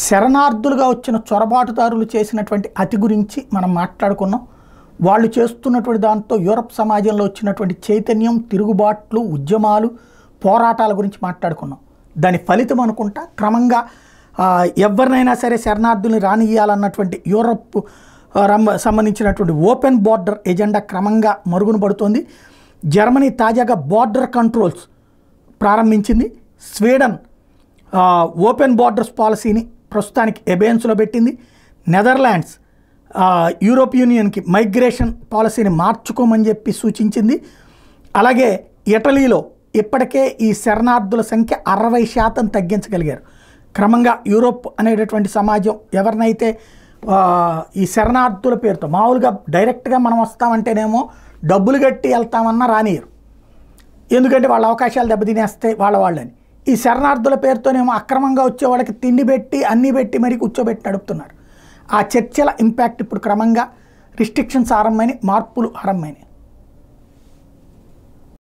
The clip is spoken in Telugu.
శరణార్థులుగా వచ్చిన చొరబాటుదారులు చేసినటువంటి అతి గురించి మనం మాట్లాడుకున్నాం. వాళ్ళు చేస్తున్నటువంటి దాంతో యూరప్ సమాజంలో వచ్చినటువంటి చైతన్యం, తిరుగుబాట్లు, ఉద్యమాలు, పోరాటాల గురించి మాట్లాడుకున్నాం. దాని ఫలితం అనుకుంటా క్రమంగా ఎవరినైనా సరే శరణార్థుల్ని రానియ్యాలన్నటువంటి యూరప్ సంబంధించినటువంటి ఓపెన్ బార్డర్ ఎజెండా క్రమంగా మరుగున పడుతోంది. జర్మనీ తాజాగా బార్డర్ కంట్రోల్స్ ప్రారంభించింది. స్వీడన్ ఓపెన్ బార్డర్స్ పాలసీని ప్రస్తుతానికి ఎబెన్స్లో పెట్టింది. నెదర్లాండ్స్ యూరోప్ యూనియన్కి మైగ్రేషన్ పాలసీని మార్చుకోమని చెప్పి సూచించింది. అలాగే ఇటలీలో ఇప్పటికే ఈ శరణార్థుల సంఖ్య 60% తగ్గించగలిగారు. క్రమంగా యూరోప్ అనేటటువంటి సమాజం ఎవరినైతే ఈ శరణార్థుల పేరుతో మామూలుగా డైరెక్ట్గా మనం వస్తామంటేనేమో డబ్బులు కట్టి వెళ్తామన్నా రానియరు, ఎందుకంటే వాళ్ళ అవకాశాలు దెబ్బతినేస్తే వాళ్ళని. ఈ శరణార్థుల పేరుతోనేమో అక్రమంగా వచ్చే వాళ్ళకి తిండి పెట్టి అన్నీ పెట్టి మరీ కూర్చోబెట్టి నడుపుతున్నారు. ఆ చర్చల ఇంపాక్ట్ ఇప్పుడు క్రమంగా రిస్ట్రిక్షన్స్ ఆరంభమైన, మార్పులు ఆరంభమైనాయి.